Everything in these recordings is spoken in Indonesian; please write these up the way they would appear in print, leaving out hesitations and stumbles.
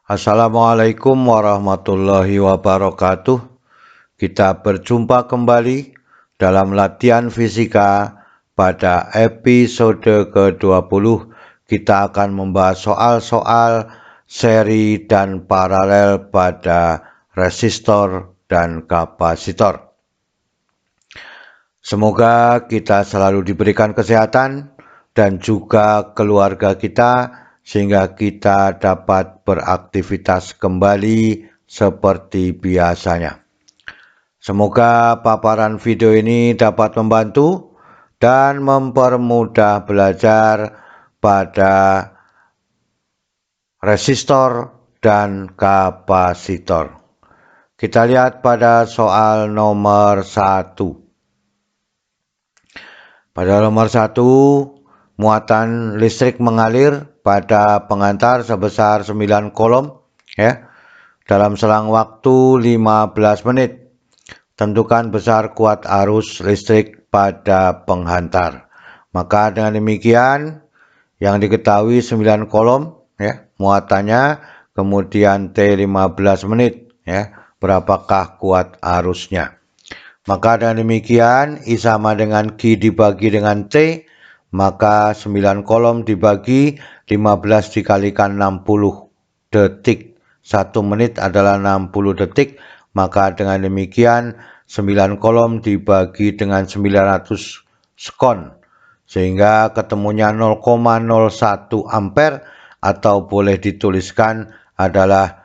Assalamualaikum warahmatullahi wabarakatuh. Kita berjumpa kembali dalam latihan fisika. Pada episode ke-20 kita akan membahas soal-soal seri dan paralel pada resistor dan kapasitor. Semoga kita selalu diberikan kesehatan dan juga keluarga kita, sehingga kita dapat beraktivitas kembali seperti biasanya. Semoga paparan video ini dapat membantu dan mempermudah belajar pada resistor dan kapasitor. Kita lihat pada soal nomor 1. Pada nomor 1, muatan listrik mengalir pada pengantar sebesar 9 kolom dalam selang waktu 15 menit. Tentukan besar kuat arus listrik pada penghantar. Maka dengan demikian, yang diketahui 9 kolom muatannya, kemudian T15 menit berapakah kuat arusnya. Maka dengan demikian, I sama dengan Q dibagi dengan T, maka 9 kolom dibagi 15 dikalikan 60 detik. 1 menit adalah 60 detik, maka dengan demikian 9 kolom dibagi dengan 900 sekon, sehingga ketemunya 0,01 ampere, atau boleh dituliskan adalah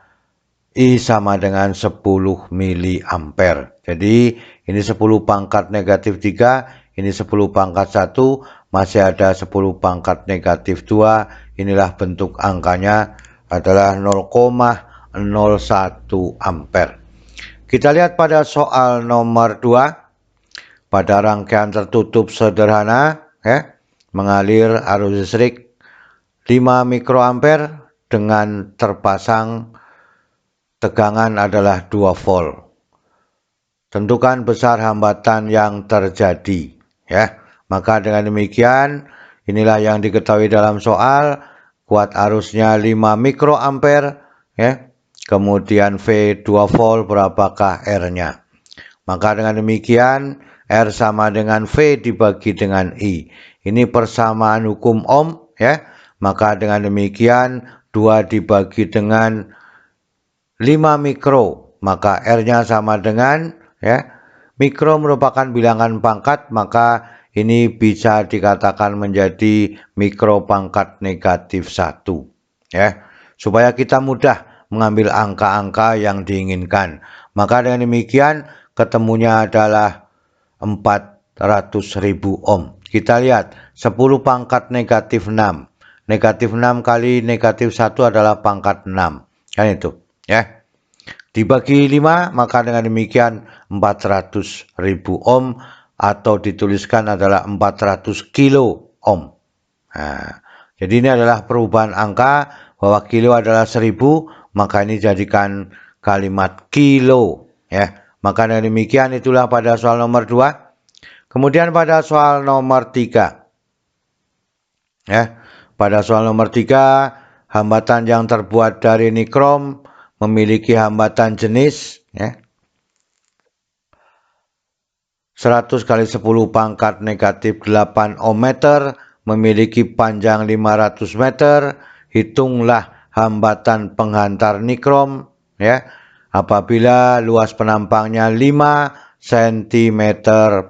I sama dengan 10 miliampere. Jadi ini 10 pangkat negatif 3, ini 10 pangkat 1, masih ada 10 pangkat negatif 2. Inilah bentuk angkanya adalah 0,01 ampere. Kita lihat pada soal nomor 2. Pada rangkaian tertutup sederhana mengalir arus listrik 5 mikroampere dengan terpasang tegangan adalah 2 volt. Tentukan besar hambatan yang terjadi Maka dengan demikian, inilah yang diketahui dalam soal. Kuat arusnya 5 mikroampere kemudian V 2 volt, berapakah R-nya. Maka dengan demikian, R sama dengan V dibagi dengan I. Ini persamaan hukum Ohm Maka dengan demikian 2 dibagi dengan 5 mikro, maka R-nya sama dengan mikro merupakan bilangan pangkat, maka ini bisa dikatakan menjadi mikro pangkat negatif 1 supaya kita mudah mengambil angka-angka yang diinginkan. Maka dengan demikian ketemunya adalah 400.000 ohm. Kita lihat 10 pangkat negatif 6. Negatif 6 kali negatif 1 adalah pangkat 6. Kan itu dibagi 5, maka dengan demikian 400.000 ohm, atau dituliskan adalah 400 kilo ohm. Jadi ini adalah perubahan angka, bahwa kilo adalah 1000, maka ini jadikan kalimat kilo Maka dengan demikian itulah pada soal nomor 2. Kemudian pada soal nomor 3 pada soal nomor 3, hambatan yang terbuat dari nikrom memiliki hambatan jenis 100 kali 10 pangkat negatif 8 ohm meter, memiliki panjang 500 meter. Hitunglah hambatan penghantar nikrom apabila luas penampangnya 5 cm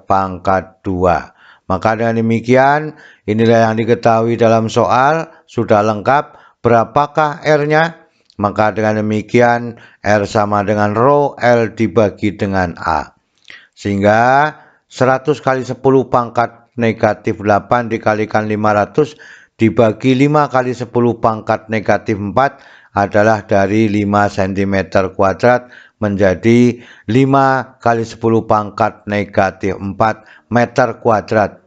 pangkat 2. Maka dengan demikian, inilah yang diketahui dalam soal, sudah lengkap. Berapakah R-nya? Maka dengan demikian R sama dengan rho L dibagi dengan A. Sehingga 100 kali 10 pangkat negatif 8 dikalikan 500 dibagi 5 kali 10 pangkat negatif 4 adalah dari 5 cm kuadrat menjadi 5 kali 10 pangkat negatif 4 meter kuadrat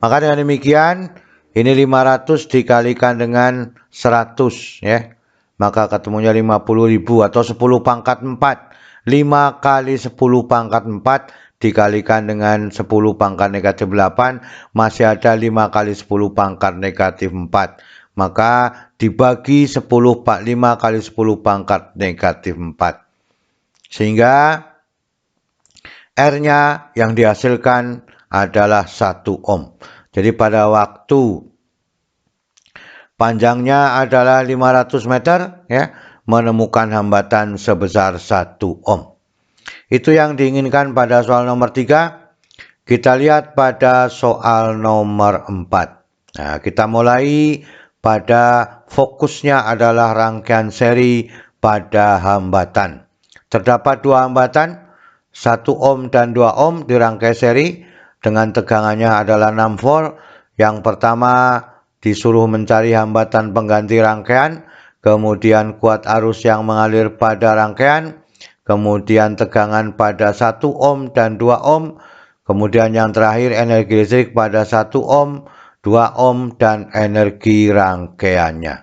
Maka dengan demikian, ini 500 dikalikan dengan 100 maka ketemunya 50.000 atau 10 pangkat 4. 5 kali 10 pangkat 4 dikalikan dengan 10 pangkat negatif 8, masih ada 5 kali 10 pangkat negatif 4. maka dibagi 10/45 kali 10 pangkat negatif 4. Sehingga R-nya yang dihasilkan adalah 1 ohm. Jadi pada waktu panjangnya adalah 500 meter, ya, menemukan hambatan sebesar 1 ohm. Itu yang diinginkan pada soal nomor 3. Kita lihat pada soal nomor 4. Nah, kita mulai pada fokusnya adalah rangkaian seri pada hambatan. Terdapat dua hambatan, 1 ohm dan 2 ohm dirangkai seri dengan tegangannya adalah 6 volt. Yang pertama disuruh mencari hambatan pengganti rangkaian, kemudian kuat arus yang mengalir pada rangkaian, kemudian tegangan pada 1 ohm dan 2 ohm, kemudian yang terakhir energi listrik pada 1 ohm, 2 ohm, dan energi rangkaiannya.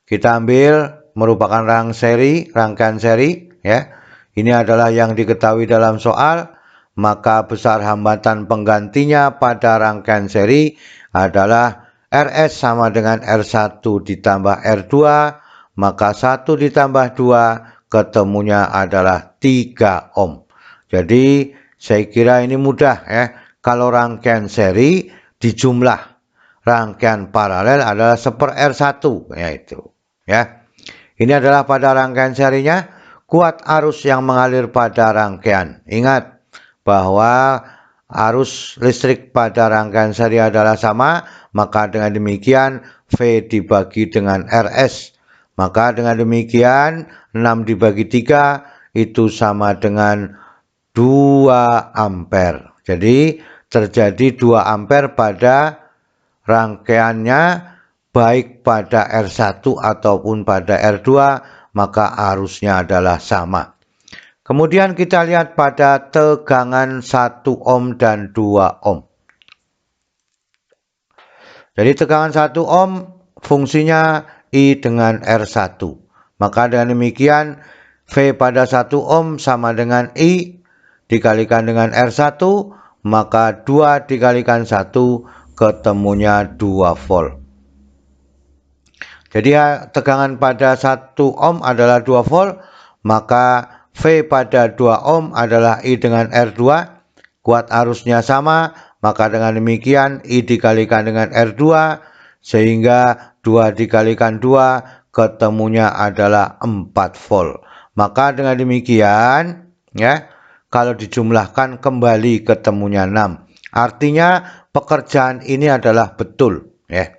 Kita ambil merupakan rangkaian seri, ya. Ini adalah yang diketahui dalam soal, maka besar hambatan penggantinya pada rangkaian seri adalah RS sama dengan R1 ditambah R2, maka 1 ditambah 2 ketemunya adalah 3 ohm. Jadi saya kira ini mudah, ya. Kalau rangkaian seri dijumlah rangkaian paralel adalah 1/R1, yaitu, ya. Ini adalah pada rangkaian serinya, kuat arus yang mengalir pada rangkaian. Ingat bahwa arus listrik pada rangkaian seri adalah sama, maka dengan demikian V dibagi dengan RS. Maka dengan demikian 6 dibagi 3 itu sama dengan 2 ampere. Jadi terjadi 2 ampere pada rangkaiannya, baik pada R1 ataupun pada R2, maka arusnya adalah sama. Kemudian kita lihat pada tegangan 1 ohm dan 2 ohm. Jadi tegangan 1 ohm fungsinya I dengan R1. Maka dengan demikian V pada 1 ohm sama dengan I dikalikan dengan R1, maka 2 dikalikan 1 ketemunya 2 volt. Jadi tegangan pada 1 ohm adalah 2 volt, maka V pada 2 ohm adalah I dengan R2, kuat arusnya sama, maka dengan demikian I dikalikan dengan R2, sehingga 2 dikalikan 2 ketemunya adalah 4 volt. Maka dengan demikian, ya, kalau dijumlahkan kembali ketemunya 6. Artinya pekerjaan ini adalah betul, ya.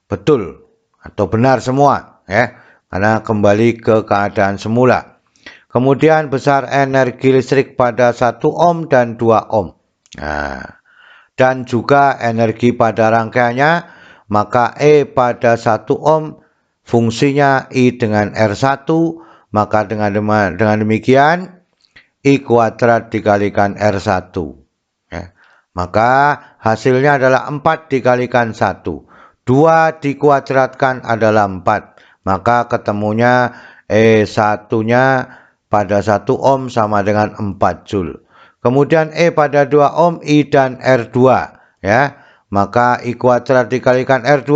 Betul atau benar semua, ya. Karena kembali ke keadaan semula. Kemudian besar energi listrik pada 1 ohm dan 2 ohm. Nah, dan juga energi pada rangkaiannya, maka E pada 1 ohm fungsinya I dengan R1, maka dengan demikian I kuadrat dikalikan R1, ya. Maka hasilnya adalah 4 dikalikan 1, 2 dikuadratkan adalah 4, maka ketemunya E1-nya pada 1 ohm sama dengan 4 joule. Kemudian E pada 2 ohm I dan R2, ya. Maka I kuadrat dikalikan R2,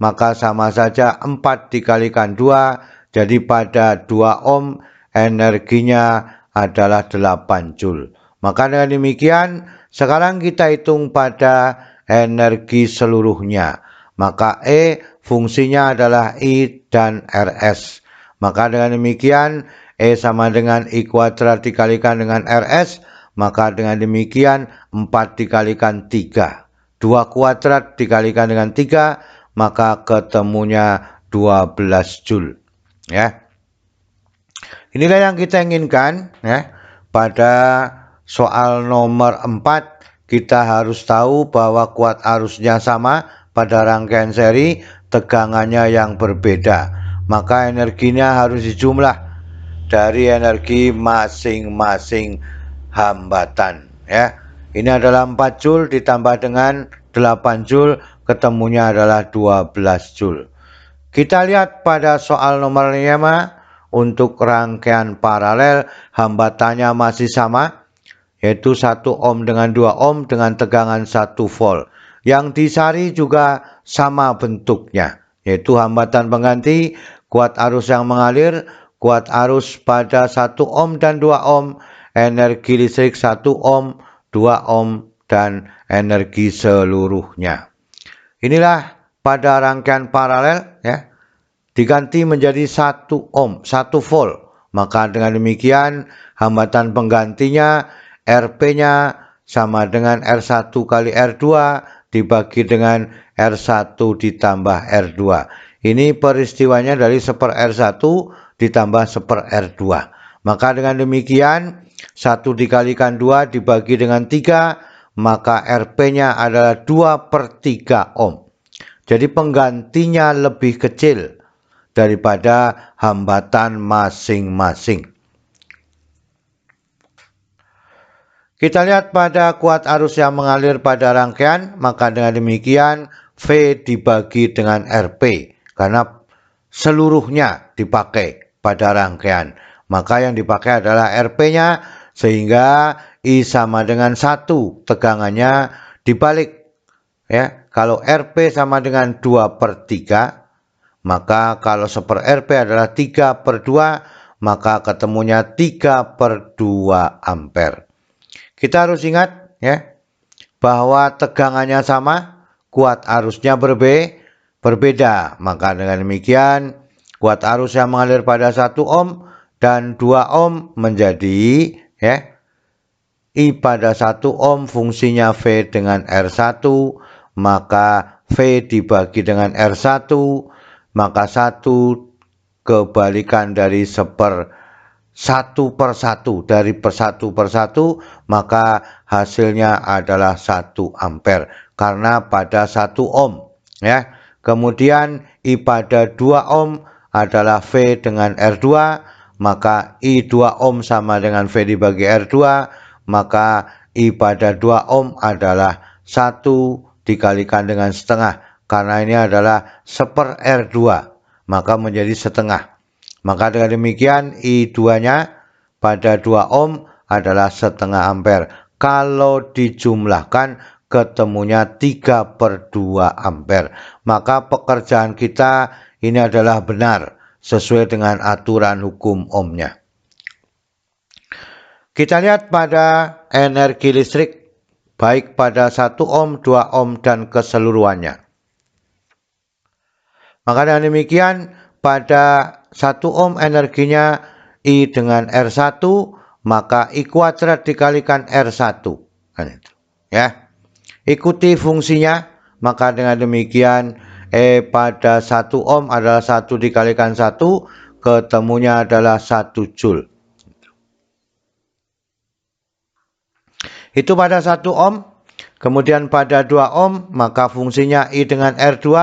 maka sama saja 4 dikalikan 2, jadi pada 2 ohm energinya adalah 8 joule. Maka dengan demikian sekarang kita hitung pada energi seluruhnya. Maka E fungsinya adalah I dan RS. Maka dengan demikian E sama dengan I kuadrat dikalikan dengan RS. Maka dengan demikian 4 dikalikan 3. 2 kuadrat dikalikan dengan 3. Maka ketemunya 12 joule, ya. Inilah yang kita inginkan, ya. Pada soal nomor 4 kita harus tahu bahwa kuat arusnya sama pada rangkaian seri, tegangannya yang berbeda. Maka energinya harus dijumlah dari energi masing-masing hambatan, ya. Ini adalah 4 joule ditambah dengan 8 joule, ketemunya adalah 12 joule. Kita lihat pada soal nomor 5. Untuk rangkaian paralel hambatannya masih sama, yaitu 1 ohm dengan 2 ohm dengan tegangan 1 volt. Yang disari juga sama bentuknya, yaitu hambatan pengganti, kuat arus yang mengalir, kuat arus pada 1 ohm dan 2 ohm, energi listrik 1 ohm, 2 ohm, dan energi seluruhnya. Inilah pada rangkaian paralel ya, diganti menjadi 1 ohm, 1 volt. Maka dengan demikian hambatan penggantinya Rp-nya sama dengan R1 kali R2 dibagi dengan R1 ditambah R2. Ini peristiwanya dari 1/R1 ditambah 1/R2. Maka dengan demikian 1 dikalikan 2 dibagi dengan 3, maka Rp-nya adalah 2/3 ohm. Jadi penggantinya lebih kecil daripada hambatan masing-masing. Kita lihat pada kuat arus yang mengalir pada rangkaian, maka dengan demikian V dibagi dengan Rp, karena seluruhnya dipakai pada rangkaian. Maka yang dipakai adalah Rp-nya, sehingga I sama dengan 1, tegangannya dibalik. Ya, kalau Rp sama dengan 2/3, maka kalau 1/Rp adalah 3/2, maka ketemunya 3/2 ampere. Kita harus ingat ya, bahwa tegangannya sama, kuat arusnya berbeda. Maka dengan demikian, kuat arus yang mengalir pada 1 ohm dan 2 ohm menjadi ya, I pada 1 ohm fungsinya V dengan R1, maka V dibagi dengan R1, maka 1 kebalikan dari 1/1 dari 1/1, maka hasilnya adalah 1 ampere karena pada 1 ohm ya. Kemudian I pada 2 ohm adalah V dengan R2, maka I 2 ohm sama dengan V dibagi R2, maka I pada 2 ohm adalah 1 dikalikan dengan setengah, karena ini adalah 1/R2, maka menjadi setengah. Maka dengan demikian I2-nya pada 2 ohm adalah setengah ampere. Kalau dijumlahkan ketemunya 3/2 ampere. Maka pekerjaan kita ini adalah benar sesuai dengan aturan hukum ohmnya. Kita lihat pada energi listrik baik pada 1 ohm, 2 ohm, dan keseluruhannya. Maka dengan demikian pada 1 ohm energinya I dengan R1, maka I kuadrat dikalikan R1. Kan itu. Ya. Ikuti fungsinya, maka dengan demikian pada 1 ohm adalah 1 dikalikan 1, ketemunya adalah 1 joule. Itu pada 1 ohm. Kemudian pada 2 ohm, maka fungsinya I dengan R2,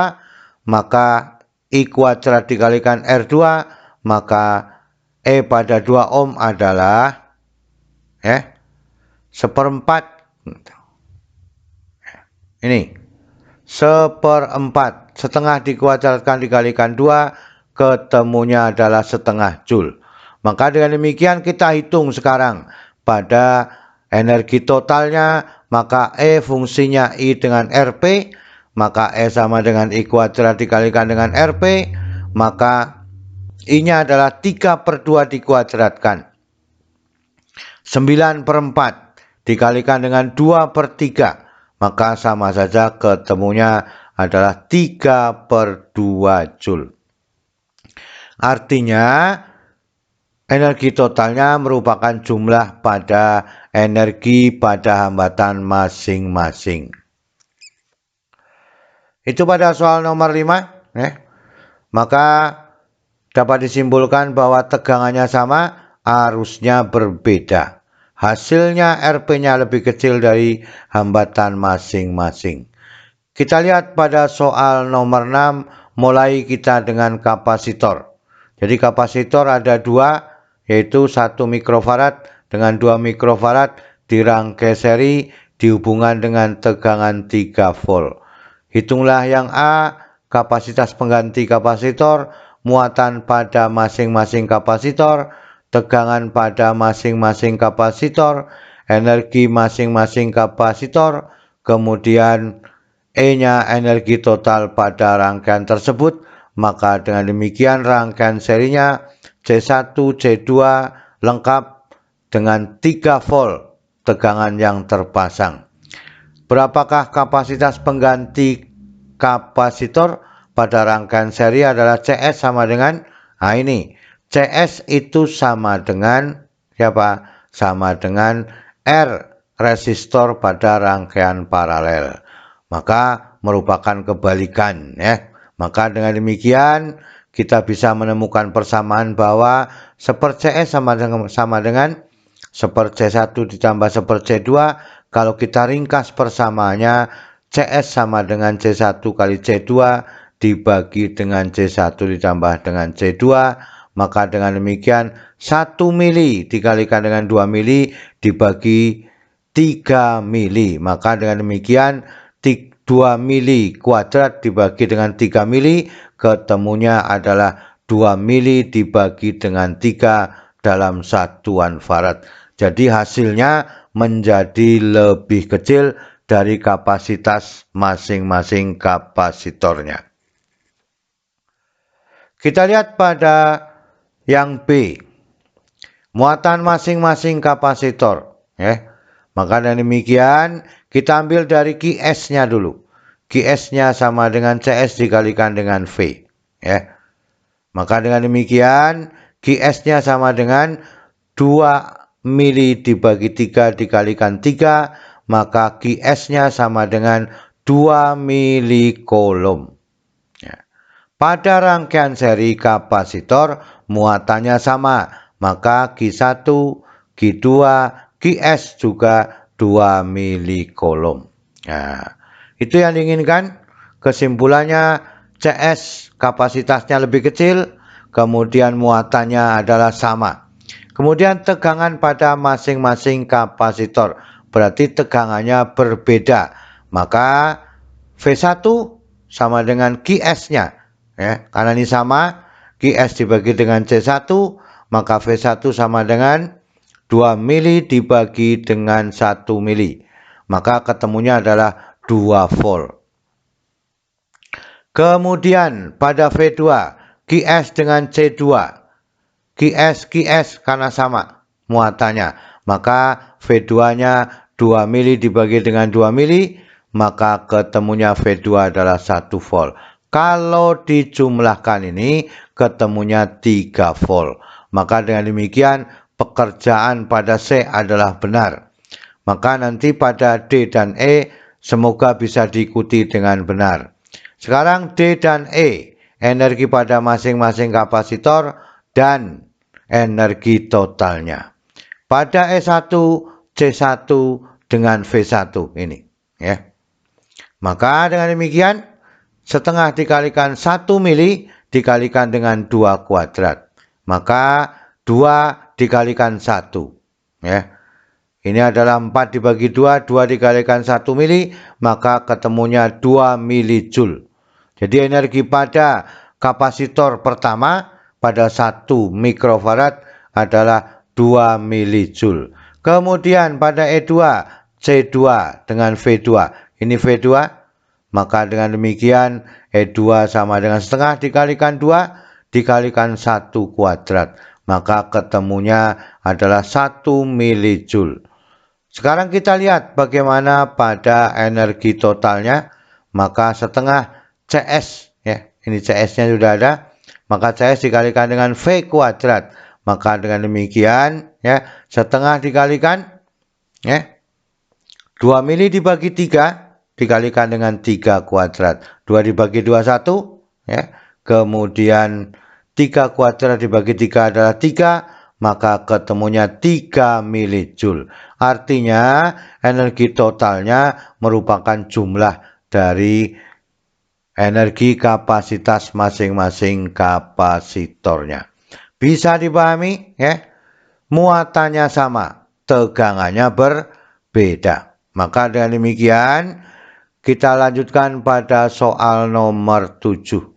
maka I kuadrat dikalikan R2, maka pada 2 ohm adalah 1/4. Ini 1/4. Setengah dikuadratkan dikalikan 2, ketemunya adalah setengah joule. Maka dengan demikian kita hitung sekarang pada energi totalnya, maka fungsinya I dengan Rp, maka sama dengan I kuadrat dikalikan dengan Rp, maka I-nya adalah 3/2 dikuadratkan. 9/4 dikalikan dengan 2/3, maka sama saja ketemunya adalah 3/2 joule. Artinya energi totalnya merupakan jumlah pada energi pada hambatan masing-masing. Itu pada soal nomor 5 ya. Maka dapat disimpulkan bahwa tegangannya sama, arusnya berbeda. Hasilnya Rp-nya lebih kecil dari hambatan masing-masing. Kita lihat pada soal nomor 6, mulai kita dengan kapasitor. Jadi kapasitor ada 2, yaitu 1 mikrofarad dengan 2 mikrofarad dirangkai seri dihubungkan dengan tegangan 3 volt. Hitunglah yang A, kapasitas pengganti kapasitor, muatan pada masing-masing kapasitor, tegangan pada masing-masing kapasitor, energi masing-masing kapasitor, kemudian E-nya energi total pada rangkaian tersebut, maka dengan demikian rangkaian serinya C1, C2 lengkap dengan 3 volt tegangan yang terpasang. Berapakah kapasitas pengganti kapasitor pada rangkaian seri adalah CS sama dengan, ini CS itu sama dengan siapa? Sama dengan R resistor pada rangkaian paralel. Maka merupakan kebalikan ya. Maka dengan demikian kita bisa menemukan persamaan bahwa 1/CS sama dengan 1/C1 ditambah 1/C2. Kalau kita ringkas persamaannya, CS sama dengan C1 kali C2 dibagi dengan C1 ditambah dengan C2. Maka dengan demikian 1 mili dikalikan dengan 2 mili dibagi 3 mili. Maka dengan demikian 2 mili kuadrat dibagi dengan 3 mili, ketemunya adalah 2 mili dibagi dengan 3 dalam satuan farad. Jadi hasilnya menjadi lebih kecil dari kapasitas masing-masing kapasitornya. Kita lihat pada yang B, muatan masing-masing kapasitor ya. Maka dengan demikian kita ambil dari QS-nya dulu. QS-nya sama dengan CS dikalikan dengan V ya. Maka dengan demikian QS-nya sama dengan 2 mili dibagi 3 dikalikan 3, maka QS-nya sama dengan 2 mili coulomb. Ya. Pada rangkaian seri kapasitor muatannya sama, maka Q1, Q2, QS juga 2 mili coulomb. Nah, itu yang diinginkan. Kesimpulannya CS kapasitasnya lebih kecil, kemudian muatannya adalah sama. Kemudian tegangan pada masing-masing kapasitor, berarti tegangannya berbeda. Maka V1 sama dengan QS-nya. Ya, karena ini sama, QS dibagi dengan C1, maka V1 sama dengan 2 mili dibagi dengan 1 mili. Maka ketemunya adalah 2 volt. Kemudian pada V2, QS dengan C2. QS karena sama muatannya. Maka V2-nya 2 mili dibagi dengan 2 mili, maka ketemunya V2 adalah 1 volt. Kalau dijumlahkan ini ketemunya 3 volt. Maka dengan demikian pekerjaan pada C adalah benar. Maka nanti pada D dan E semoga bisa diikuti dengan benar. Sekarang D dan E, energi pada masing-masing kapasitor dan energi totalnya. Pada E1, C1 dengan V1 ini ya. Maka dengan demikian setengah dikalikan 1 mili dikalikan dengan 2 kuadrat. Maka 2 dikalikan 1 ya. Ini adalah 4 dibagi 2, 2 dikalikan 1 mili, maka ketemunya 2 mili joule. Jadi energi pada kapasitor pertama pada 1 mikrofarad adalah 2 mili joule. Kemudian pada E2, C2 dengan V2. Ini V2, maka dengan demikian E2 sama dengan setengah dikalikan 2 dikalikan 1 kuadrat. Maka ketemunya adalah 1 mili joule. Sekarang kita lihat bagaimana pada energi totalnya. Maka setengah CS ya, ini CS-nya sudah ada, maka CS dikalikan dengan V kuadrat. Maka dengan demikian ya, setengah dikalikan ya 2 mili dibagi 3 dikalikan dengan 3 kuadrat. 2 dibagi 2 1 ya. Kemudian 3 kuadrat dibagi 3 adalah 3, maka ketemunya 3 mili joule. Artinya energi totalnya merupakan jumlah dari energi kapasitas masing-masing kapasitornya. Bisa dipahami ya? Muatannya sama, tegangannya berbeda. Maka dengan demikian kita lanjutkan pada soal nomor 7.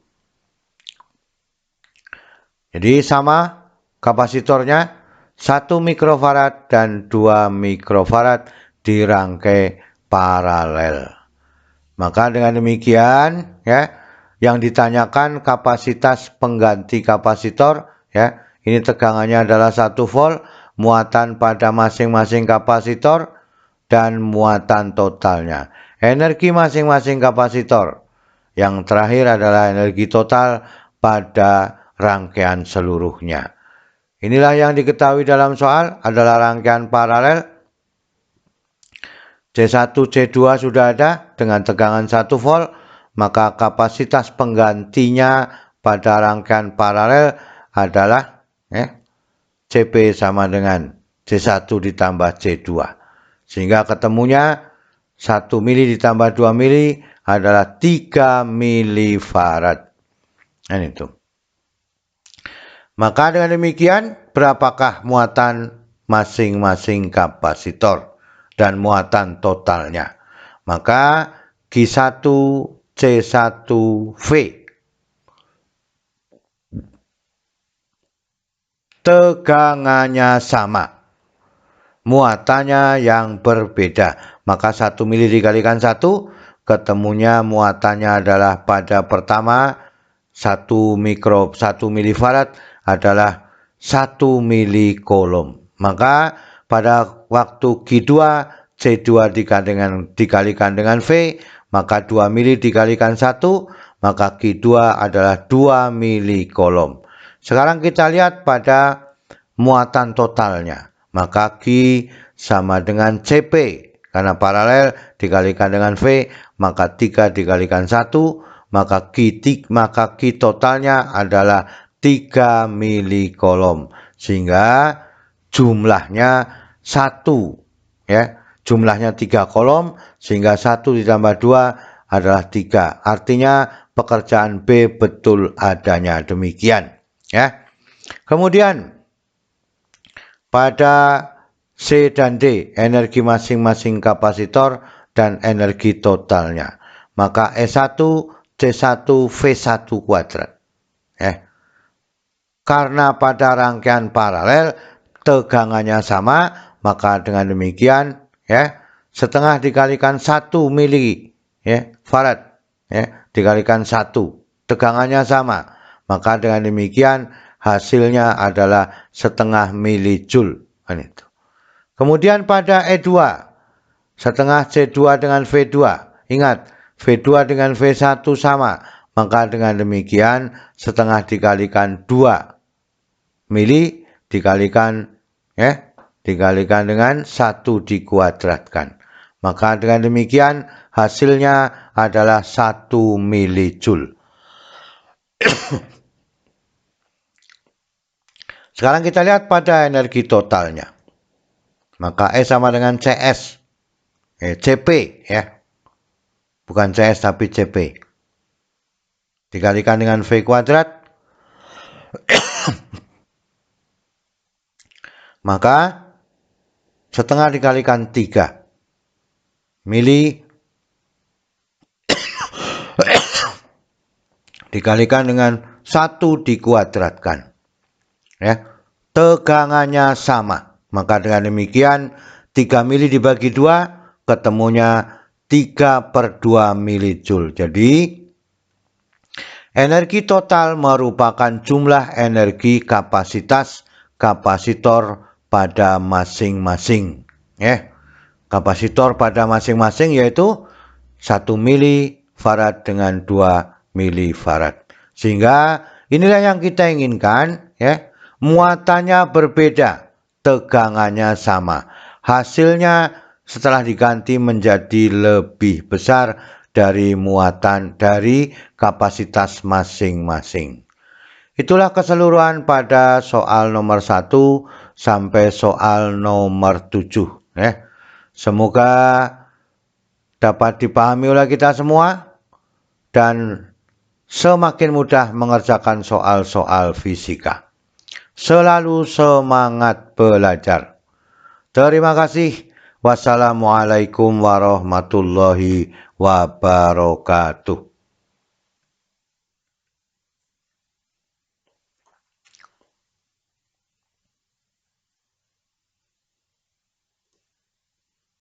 Jadi sama kapasitornya 1 mikrofarad dan 2 mikrofarad dirangkai paralel. Maka dengan demikian ya, Yang ditanyakan kapasitas pengganti kapasitor, ya. Ini tegangannya adalah 1 volt, muatan pada masing-masing kapasitor dan muatan totalnya. Energi masing-masing kapasitor. Yang terakhir adalah energi total pada rangkaian seluruhnya. Inilah yang diketahui dalam soal adalah rangkaian paralel. C1, C2 sudah ada dengan tegangan 1 volt, maka kapasitas penggantinya pada rangkaian paralel adalah CP sama dengan C1 ditambah C2. Sehingga ketemunya 1 mili ditambah 2 mili adalah 3 milifarad. Nah, itu. Maka dengan demikian, berapakah muatan masing-masing kapasitor dan muatan totalnya? Maka Q1 C1V tegangannya sama, muatannya yang berbeda. Maka 1 mili dikalikan 1, ketemunya muatannya adalah pada pertama 1 milifarad adalah 1 milikolom. Maka pada waktu Q2 C2 dikalikan dengan V, maka 2 mili dikalikan 1, maka Q2 adalah 2 milikolom. Sekarang kita lihat pada muatan totalnya. Maka Q sama dengan CP. Karena paralel dikalikan dengan V, maka 3 dikalikan 1, maka Q totalnya adalah 3 milikolom. Sehingga jumlahnya 1. Ya, jumlahnya 3 kolom, sehingga 1 ditambah 2 adalah 3. Artinya pekerjaan B betul adanya demikian. Ya. Kemudian pada C dan D, energi masing-masing kapasitor dan energi totalnya. Maka E1 C1 V1 kuadrat. Karena pada rangkaian paralel tegangannya sama, maka dengan demikian setengah dikalikan 1 mili farad dikalikan 1, tegangannya sama. Maka dengan demikian hasilnya adalah setengah milijoule. Kemudian pada E2, setengah C2 dengan V2. Ingat, V2 dengan V1 sama. Maka dengan demikian setengah dikalikan 2 mili dikalikan dengan 1 dikuadratkan. Maka dengan demikian hasilnya adalah 1 milijoule. Sekarang kita lihat pada energi totalnya. Maka E sama dengan CS. CP ya. Bukan CS tapi CP. Dikalikan dengan V kuadrat. Maka setengah dikalikan 3 mili dikalikan dengan 1 dikuadratkan. Tegangannya sama. Maka dengan demikian 3 mili dibagi 2 ketemunya 3/2 milijoule. Jadi energi total merupakan jumlah energi kapasitas kapasitor pada masing-masing. Kapasitor pada masing-masing yaitu 1 milifarad dengan 2 milifarad. Sehingga inilah yang kita inginkan. Muatannya berbeda, tegangannya sama. Hasilnya setelah diganti menjadi lebih besar dari muatan dari kapasitas masing-masing. Itulah keseluruhan pada soal nomor 1 sampai soal nomor 7. Semoga dapat dipahami oleh kita semua dan semakin mudah mengerjakan soal-soal fisika. Selalu semangat belajar. Terima kasih. Wassalamualaikum warahmatullahi wabarakatuh.